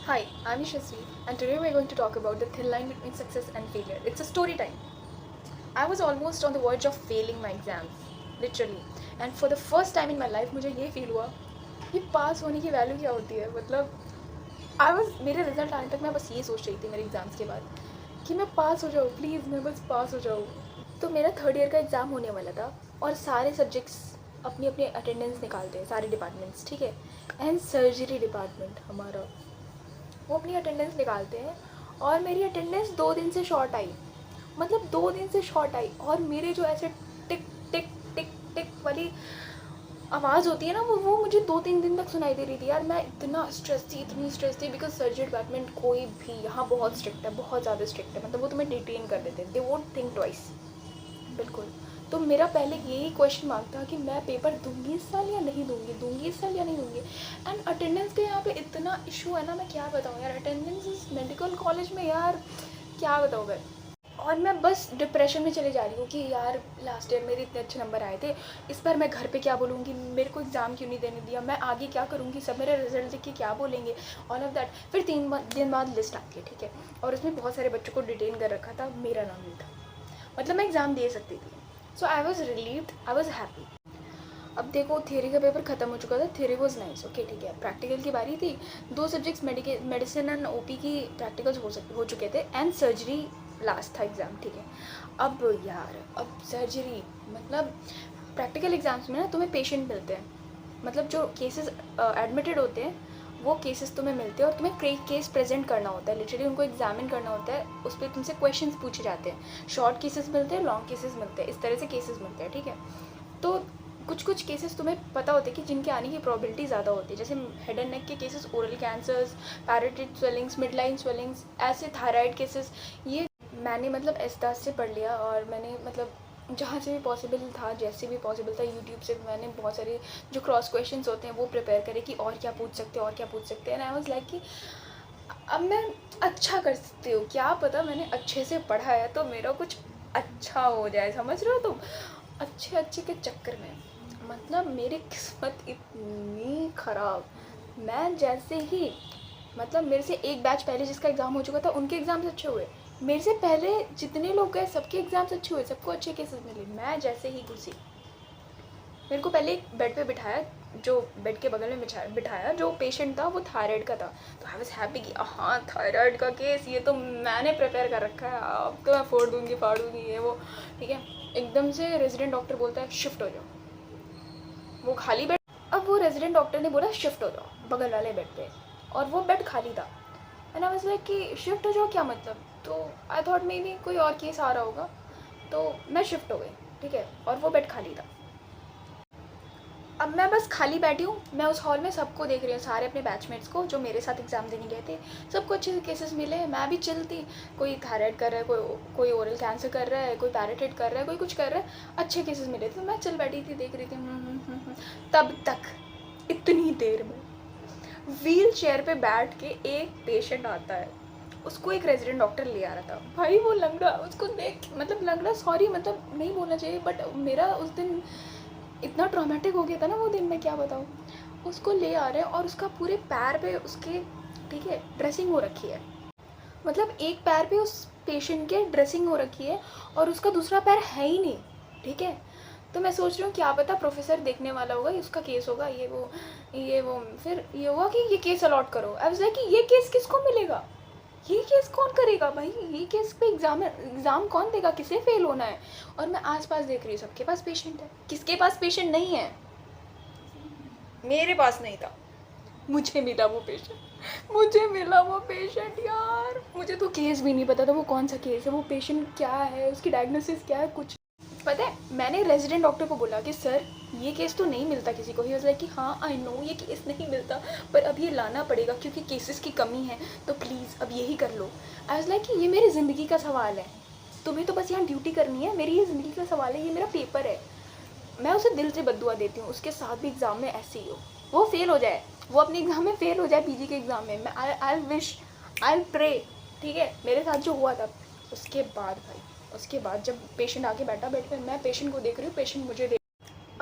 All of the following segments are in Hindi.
Hi, I'm Yashasvi, and today we're going to talk about the thin line between success and failure. It's a story time. I was almost on the verge of failing my exams, literally. And for the first time in my life, मुझे ये फील हुआ कि पास होने की वैल्यू क्या होती है. मतलब मेरे रिजल्ट आने तक मैं बस ये सोच रही थी मेरे एग्ज़ाम्स के बाद कि मैं पास हो जाऊँ, प्लीज़ मैं बस पास हो जाऊँ. तो मेरा थर्ड ईयर का एग्ज़ाम होने वाला था और सारे सब्जेक्ट्स अपनी अपनी अटेंडेंस निकालते हैं, सारे डिपार्टमेंट्स, ठीक है. एंड सर्जरी डिपार्टमेंट हमारा, वो अपनी अटेंडेंस निकालते हैं और मेरी अटेंडेंस 2 दिन से शॉर्ट आई. मतलब 2 दिन से शॉर्ट आई और मेरे जो ऐसे टिक टिक टिक टिक वाली आवाज़ होती है ना, वो मुझे 2-3 दिन तक सुनाई दे रही थी. यार मैं इतनी स्ट्रेस थी बिकॉज सर्जरी डिपार्टमेंट कोई भी यहाँ बहुत स्ट्रिक्ट है, बहुत ज़्यादा स्ट्रिक्ट है. मतलब वो तुम्हें डिटेन कर देते हैं, दे वोंट थिंक ट्वाइस. बिल्कुल. तो मेरा पहले यही क्वेश्चन मार्क था कि मैं पेपर दूंगी इस साल या नहीं दूंगी इस साल या नहीं दूंगी. एंड अटेंडेंस का यहाँ पे इतना इशू है ना, मैं क्या बताऊँ यार. अटेंडेंस इस मेडिकल कॉलेज में यार क्या बताऊँ मैं. और मैं बस डिप्रेशन में चले जा रही हूँ कि यार लास्ट ईयर मेरे इतने अच्छे नंबर आए थे, इस बार मैं घर पे क्या बोलूँगी, मेरे को एग्ज़ाम क्यों नहीं देने दिया, मैं आगे क्या करूँगी, सब मेरा रिजल्ट देख के क्या बोलेंगे, ऑल ऑफ दैट. फिर 3 दिन बाद लिस्ट आती है, ठीक है, और उसमें बहुत सारे बच्चों को डिटेन कर रखा था, मेरा नाम नहीं था. मतलब मैं एग्ज़ाम दे सकती थी. So I was relieved, I was happy. अब देखो थियरी का पेपर ख़त्म हो चुका था, थियरी वॉज नाइस, ओके ठीक है. प्रैक्टिकल की बारी थी. 2 सब्जेक्ट्स मेडिसिन एंड ओपी की प्रैक्टिकल्स हो चुके थे एंड सर्जरी लास्ट था एग्ज़ाम, ठीक है. अब यार अब सर्जरी, मतलब प्रैक्टिकल एग्ज़ाम्स में ना तुम्हें पेशेंट मिलते हैं, मतलब जो केसेस एडमिटेड होते हैं वो केसेस तुम्हें मिलते हैं और तुम्हें केस प्रेजेंट करना होता है, लिटरली उनको एग्जामिन करना होता है. उस पर तुमसे क्वेश्चंस पूछे जाते हैं. शॉर्ट केसेस मिलते हैं, लॉन्ग केसेस मिलते हैं, इस तरह से केसेस मिलते हैं, ठीक है. तो कुछ केसेस तुम्हें पता होते हैं कि जिनके आने की प्रोबेबिलिटी ज़्यादा होती है, जैसे हेड एंड नेक के cases, oral cancers, parotid swellings, mid line swellings, ऐसे थायराइड केसेस. ये मैंने मतलब एस्तास से पढ़ लिया और मैंने मतलब जहाँ से भी पॉसिबल था, जैसे भी पॉसिबल था, यूट्यूब से मैंने बहुत सारे जो क्रॉस क्वेश्चंस होते हैं वो प्रिपेयर करे कि और क्या पूछ सकते हैं, और क्या पूछ सकते हैं. एंड आई वाज लाइक कि अब मैं अच्छा कर सकती हूँ, क्या पता मैंने अच्छे से पढ़ा है तो मेरा कुछ अच्छा हो जाए, समझ रहे हो तुम. अच्छे के चक्कर में मतलब मेरी किस्मत इतनी ख़राब. मैं जैसे ही मतलब मेरे से एक बैच पहले जिसका एग्ज़ाम हो चुका था उनके एग्ज़ाम्स अच्छे हुए, मेरे से पहले जितने लोग गए सबके एग्ज़ाम्स अच्छे हुए, सबको अच्छे केसेस मिले. मैं जैसे ही घुसी, मेरे को पहले एक बेड पे बिठाया, जो बेड के बगल में बिठाया जो पेशेंट था वो थायराइड का था. तो आई वाज हैप्पी कि हाँ थायराइड का केस, ये तो मैंने प्रिपेयर कर रखा है, अब तो मैं फोड़ दूँगी फाड़ूँगी ये वो, ठीक है. एकदम से रेजिडेंट डॉक्टर बोलता है शिफ्ट हो जाओ. वो खाली बेड, अब वो रेजिडेंट डॉक्टर ने बोला शिफ्ट हो जाओ बगल वाले बेड पे, और वो बेड खाली था. एंड आई वाज लाइक कि शिफ्ट हो जाओ क्या मतलब. तो आई थॉट मे बी कोई और केस आ रहा होगा, तो मैं शिफ्ट हो गई, ठीक है, और वो बेड खाली था. अब मैं बस खाली बैठी हूँ, मैं उस हॉल में सबको देख रही हूँ, सारे अपने बैचमेट्स को जो मेरे साथ एग्ज़ाम देने गए थे, सबको अच्छे से केसेस मिले. मैं भी चिल थी. कोई थायराइड कर रहा है, कोई ओरल कैंसर कर रहा है, कोई पैराटाइड कर रहा है, कोई कुछ कर रहा है, अच्छे केसेस मिले थे. तो मैं चिल बैठी थी, देख रही थी. तब तक इतनी देर में व्हील चेयर पर बैठ के एक पेशेंट आता है, उसको एक रेजिडेंट डॉक्टर ले आ रहा था. भाई वो लंगड़ा, उसको देख, मतलब लंगड़ा, सॉरी मतलब नहीं बोलना चाहिए, बट मेरा उस दिन इतना ट्रॉमेटिक हो गया था ना वो दिन, मैं क्या बताऊँ. उसको ले आ रहे हैं और उसका पूरे पैर पे उसके, ठीक है, ड्रेसिंग हो रखी है. मतलब एक पैर पे उस पेशेंट के ड्रेसिंग हो रखी है और उसका दूसरा पैर है ही नहीं, ठीक है. तो मैं सोच रही हूँ क्या पता प्रोफेसर देखने वाला होगा, उसका केस होगा, ये वो. फिर ये हुआ कि ये केस अलॉट करो. आई वाज लाइक कि ये केस किसको मिलेगा, ये केस कौन करेगा भाई, ये केस पे एग्ज़ाम कौन देगा, किसे फेल होना है. और मैं आसपास देख रही हूँ सबके पास पेशेंट है, किसके पास पेशेंट नहीं है. मेरे पास नहीं था. मुझे मिला वो पेशेंट, मुझे मिला वो पेशेंट. यार मुझे तो केस भी नहीं पता था वो कौन सा केस है, वो पेशेंट क्या है, उसकी डायग्नोसिस क्या है, कुछ पता है. मैंने रेजिडेंट डॉक्टर को बोला कि सर ये केस तो नहीं मिलता किसी को. ही वाज लाइक कि हाँ आई नो ये केस नहीं मिलता, पर अब ये लाना पड़ेगा क्योंकि केसेस की कमी है, तो प्लीज़ अब यही कर लो. आई वाज लाइक कि ये मेरी ज़िंदगी का सवाल है, तुम्हें तो बस यहाँ ड्यूटी करनी है, मेरी ये ज़िंदगी का सवाल है, ये मेरा पेपर है. मैं उसे दिल से बद्दुआ देती हूँ, उसके साथ भी एग्ज़ाम में ऐसे ही हो, वो फेल हो जाए, वो अपने एग्ज़ाम में फेल हो जाए, पीजी के एग्ज़ाम में. मैं आई विश, आई प्रे, ठीक है. मेरे साथ जो हुआ था उसके बाद भाई, उसके बाद जब पेशेंट आके बैठा, बेड पे मैं पेशेंट को देख रही हूँ, पेशेंट मुझे देख,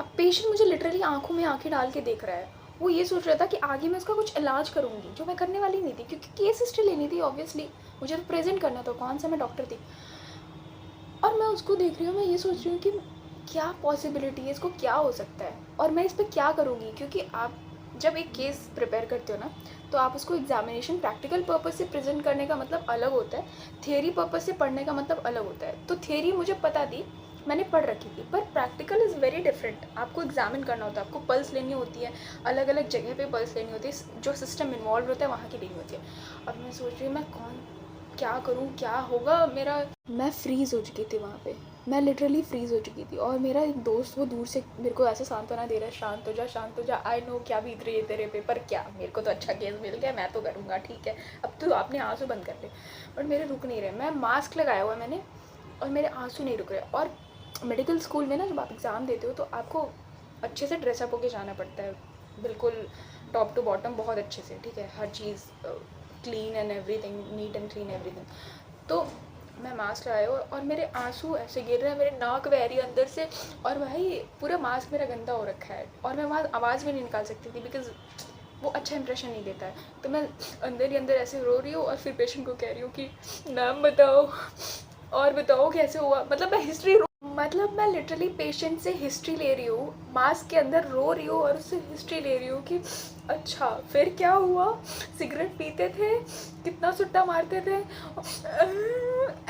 अब पेशेंट मुझे लिटरली आंखों में आंखें डाल के देख रहा है वो ये सोच रहा था कि आगे मैं उसका कुछ इलाज करूँगी, जो मैं करने वाली नहीं थी, क्योंकि केस हिस्ट्री लेनी थी ऑब्वियसली, मुझे तो प्रेजेंट करना था, कौन सा मैं डॉक्टर थी। और मैं उसको देख रही हूँ, मैं ये सोच रही हूँ कि क्या पॉसिबिलिटी है, इसको क्या हो सकता है और मैं इस पर क्या करूँगी। क्योंकि आप जब एक केस प्रिपेयर करते हो ना, तो आप उसको एग्जामिनेशन प्रैक्टिकल पर्पस से प्रेजेंट करने का मतलब अलग होता है, थियरी पर्पस से पढ़ने का मतलब अलग होता है। तो थियरी मुझे पता थी, मैंने पढ़ रखी थी, पर प्रैक्टिकल इज़ वेरी डिफरेंट। आपको एग्जामिन करना होता है, आपको पल्स लेनी होती है, अलग अलग जगह पे पल्स लेनी होती है, जो सिस्टम इन्वॉल्व होता है वहाँ की लेनी होती है। अब मैं सोच रही हूँ मैं क्या करूँ, क्या होगा मेरा। मैं फ्रीज़ हो चुकी थी वहाँ पे, मैं लिटरली फ्रीज़ हो चुकी थी। और मेरा एक दोस्त वो दूर से मेरे को ऐसे सांत्वना दे रहा है, शांत हो जा, शांत हो जा, आई नो क्या बीत रही है तेरे पे, पर क्या, मेरे को तो अच्छा केस मिल गया, मैं तो करूँगा, ठीक है, अब तो आपने आंसू बंद कर ले। बट मेरे रुक नहीं रहे, मैं मास्क लगाया हुआ है मैंने, और मेरे आंसू नहीं रुक रहे। और मेडिकल स्कूल में ना जब आप एग्ज़ाम देते हो तो आपको अच्छे से ड्रेसअप होके जाना पड़ता है, बिल्कुल टॉप टू बॉटम बहुत अच्छे से, ठीक है, हर चीज़ clean and everything, neat and clean everything. तो मैं मास्क लगाया हुआ और मेरे आंसू ऐसे गिर रहे हैं, मेरे नाक बह रही है अंदर से, और भाई पूरा मास्क मेरा गंदा हो रखा है, और मैं वहाँ आवाज़ भी नहीं निकाल सकती थी बिकॉज़ वो अच्छा इंप्रेशन नहीं देता है। तो मैं अंदर ही अंदर ऐसे रो रही हूँ और फिर पेशेंट को कह रही हूँ कि नाम बताओ और बताओ कैसे हुआ, मतलब मैं हिस्ट्री, मतलब मैं लिटरली पेशेंट से हिस्ट्री ले रही हूँ, मास्क के अंदर रो रही हूँ और उससे हिस्ट्री ले रही हूँ कि अच्छा फिर क्या हुआ, सिगरेट पीते थे, कितना सुट्टा मारते थे,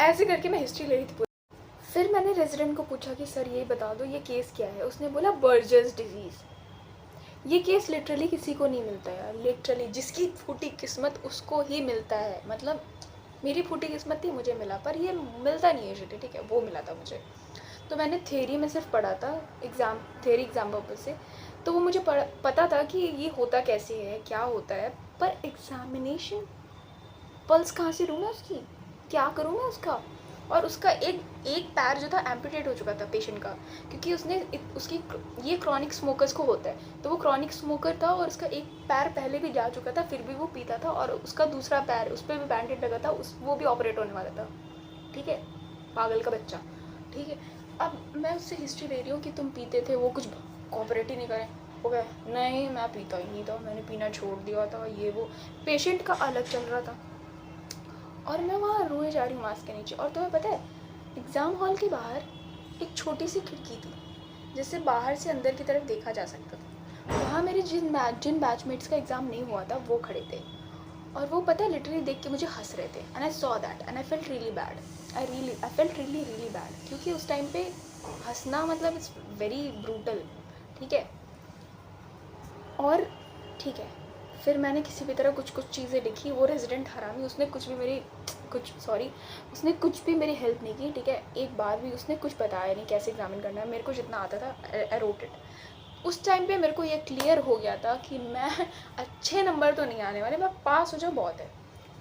ऐसे करके मैं हिस्ट्री ले रही थी पूरी। फिर मैंने रेजिडेंट को पूछा कि सर ये बता दो ये केस क्या है। उसने बोला बर्जर्स डिजीज़। ये केस लिटरली किसी को नहीं मिलता यार, लिटरली जिसकी फूटी किस्मत उसको ही मिलता है। मतलब मेरी फूटी किस्मत थी, मुझे मिला, पर ये मिलता नहीं है शिट, ठीक है, वो मिला था मुझे। तो मैंने थ्योरी में सिर्फ पढ़ा था, थ्योरी एग्ज़ाम पर्पज से, तो वो मुझे पता था कि ये होता कैसे है, क्या होता है, पर एग्ज़ामिनेशन पल्स कहाँ से लूँ मैं उसकी, क्या करूँ मैं उसका। और उसका एक एक पैर जो था एम्पूटेट हो चुका था पेशेंट का, क्योंकि उसने उसकी ये क्रॉनिक स्मोकर्स को होता है, तो वो क्रॉनिक स्मोकर था और उसका एक पैर पहले भी जा चुका था, फिर भी वो पीता था, और उसका दूसरा पैर, उस पर भी बैंडेड लगा था, वो भी ऑपरेट होने वाला था, ठीक है, पागल का बच्चा, ठीक है। अब मैं उससे हिस्ट्री ले रही हूँ कि तुम पीते थे, वो कुछ कोऑपरेट ही नहीं करें। ओके, नहीं मैं पीता ही नहीं था, मैंने पीना छोड़ दिया था, ये वो पेशेंट का अलग चल रहा था, और मैं वहाँ रोए जा रही हूँ मास्क के नीचे। और तुम्हें पता है एग्ज़ाम हॉल के बाहर एक छोटी सी खिड़की थी जिससे बाहर से अंदर की तरफ देखा जा सकता था। वहाँ मेरे जिन बैचमेट्स का एग्ज़ाम नहीं हुआ था वो खड़े थे, और वो पता है लिटरली देख के मुझे हंस रहे थे, and I saw that and I felt really bad, I felt really bad, क्योंकि उस टाइम पे हंसना मतलब इट्स वेरी ब्रूटल, ठीक है। और ठीक है, फिर मैंने किसी भी तरह कुछ चीज़ें लिखी। वो रेजिडेंट हरामी, उसने उसने कुछ भी मेरी हेल्प नहीं की, ठीक है, एक बार भी उसने कुछ बताया नहीं कैसे एग्जामिन करना है। मेरे को जितना आता था आई रोट इट। उस टाइम पे मेरे को ये क्लियर हो गया था कि मैं अच्छे नंबर तो नहीं आने वाले, मैं पास हो जाऊँ बहुत है,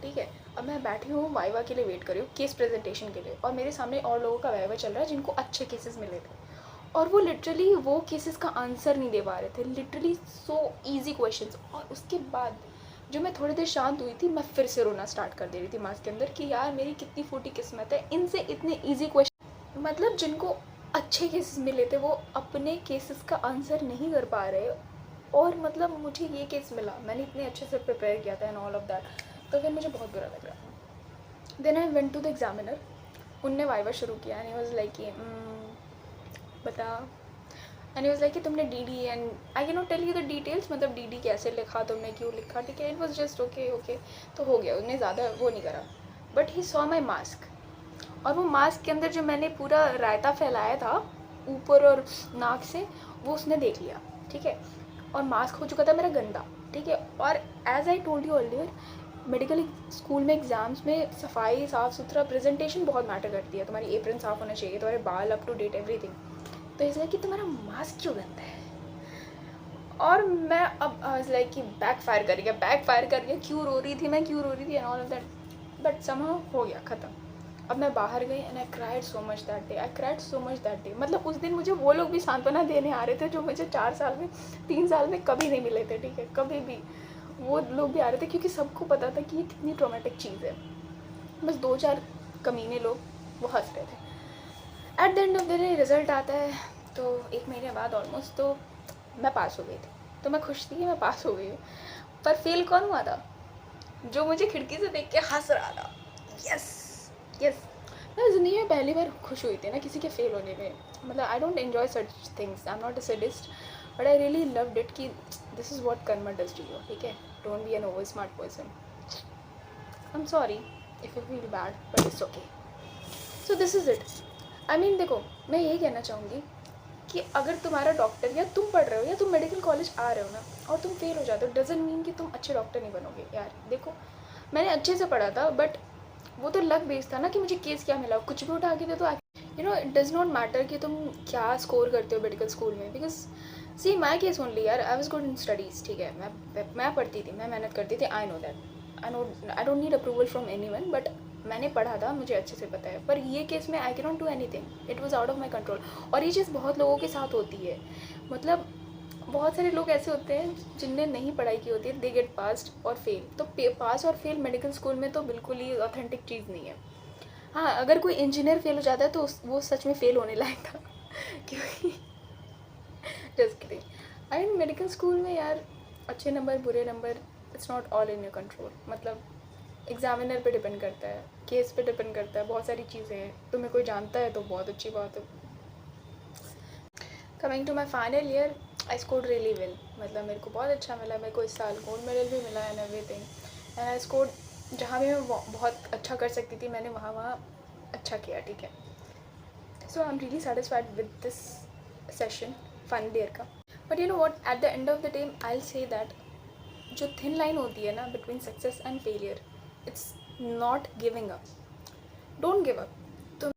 ठीक है। अब मैं बैठी हूँ वाइवा के लिए वेट कर रही हूँ, केस प्रेजेंटेशन के लिए, और मेरे सामने और लोगों का वाइवा चल रहा है जिनको अच्छे केसेस मिले थे, और वो लिटरली वो केसेस का आंसर नहीं दे पा रहे थे, लिटरली सो इजी क्वेश्चंस। और उसके बाद जो मैं थोड़ी देर शांत हुई थी, मैं फिर से रोना स्टार्ट कर दे रही थी मास्क के अंदर कि यार मेरी कितनी फूटी किस्मत है, इनसे इतने इजी क्वेश्चन, मतलब जिनको अच्छे केसेस मिले थे वो अपने केसेस का आंसर नहीं कर पा रहे, और मतलब मुझे ये केस मिला, मैंने इतने अच्छे से प्रिपेयर किया था एंड ऑल ऑफ दैट। तो फिर मुझे बहुत बुरा लग रहा था। Then I went to the examiner, उनने वाइवा शुरू किया एंड ही वाज लाइक कि बता, एंड ही वाज लाइक कि तुमने D and I can not tell you the details, मतलब डी कैसे लिखा, तुमने क्यों लिखा, ठीक है, इट वाज जस्ट ओके तो हो गया, उन्हें ज़्यादा वो नहीं करा। But he saw my mask, और वो मास्क के अंदर जो मैंने पूरा रायता फैलाया था ऊपर और नाक से, वो उसने देख लिया, ठीक है, और मास्क हो चुका था मेरा गंदा, ठीक है। और as I told you earlier, medical school में एग्ज़ाम्स में सफाई, साफ़ सुथरा, प्रेजेंटेशन बहुत मैटर करती है, तुम्हारी एप्रन साफ़ होना चाहिए, तुम्हारे बाल अप टू डेट, एवरीथिंग। तो इसलिए कि तुम्हारा मास्क क्यों गंदा है। और मैं अब लाइक कि बैक फायर कर गया, क्यों रो रही थी and all of that, but somehow हो गया ख़त्म। अब मैं बाहर गई and I cried so much that day, मतलब उस दिन मुझे वो लोग भी सांत्वना देने आ रहे थे जो मुझे 3 साल में कभी नहीं मिले थे, ठीक है, कभी भी वो लोग भी आ रहे थे, क्योंकि सबको पता था कि ये कितनी ट्रॉमेटिक चीज़ है। बस 2-4 कमीने लोग वो हंस रहे थे। Eight the end of the day result आता है, तो 1 महीने बाद ऑलमोस्ट तो मैं पास हो गई थी, तो मैं खुश थी कि मैं पास हो गई हूँ। पर फेल कौन हुआ था? जो मुझे खिड़की से देख के हंस रहा था। यस यस, मैं ज़िंदगी में पहली बार खुश हुई थी ना किसी के फेल होने में। मतलब I don't enjoy such things, I am not a sadist, but I really loved it कि this is what karma does to you, ठीक है? Don't be an over smart person. I am sorry if you feel bad, but it's okay. So this is it. I mean देखो, मैं यही कहना चाहूँगी कि अगर तुम्हारा डॉक्टर, या तुम पढ़ रहे हो या तुम मेडिकल कॉलेज आ रहे हो ना, और तुम फेल हो जाते हो, डजंट मीन कि तुम अच्छे डॉक्टर नहीं बनोगे यार। देखो, मैंने अच्छे से पढ़ा था, बट वो तो लक बेस्ड था ना कि मुझे केस क्या मिला, कुछ भी उठा के दे तो you know, it does not matter कि तुम क्या स्कोर करते हो मेडिकल स्कूल में। Because see my case only यार, I was good in studies, ठीक है? मैं पढ़ती थी, मैं मेहनत करती थी, I know that, I don't need approval from anyone, but मैंने पढ़ा था, मुझे अच्छे से पता है। पर ये केस में आई can not do any thing, it was out of my control. और ये चीज़ बहुत लोगों के साथ होती है। मतलब बहुत सारे लोग ऐसे होते हैं जिनने नहीं पढ़ाई की होती है, दे गेट पास्ड और फेल। तो पास और फेल मेडिकल स्कूल में तो बिल्कुल ही ऑथेंटिक चीज़ नहीं है। हाँ, अगर कोई इंजीनियर फेल हो जाता है तो वो सच में फेल होने लायक था क्योंकि just kidding. I mean medical school में यार अच्छे नंबर बुरे number, it's not all in your control. मतलब एग्जामिनर पे डिपेंड करता है, केस पे डिपेंड करता है, बहुत सारी चीज़ें हैं। तुम्हें कोई जानता है तो बहुत अच्छी बात है। Coming to my final year, I scored really well. मतलब मेरे को बहुत अच्छा मिला, मेरे को इस साल गोल्ड मेडल भी मिला and everything. And I scored, जहाँ भी मैं बहुत अच्छा कर सकती थी मैंने वहाँ अच्छा किया, ठीक है? So I am really satisfied with this session final year का। But you know what, at the end of the day I will say that जो थिन लाइन होती है ना between success and failure, it's not giving up. Don't give up.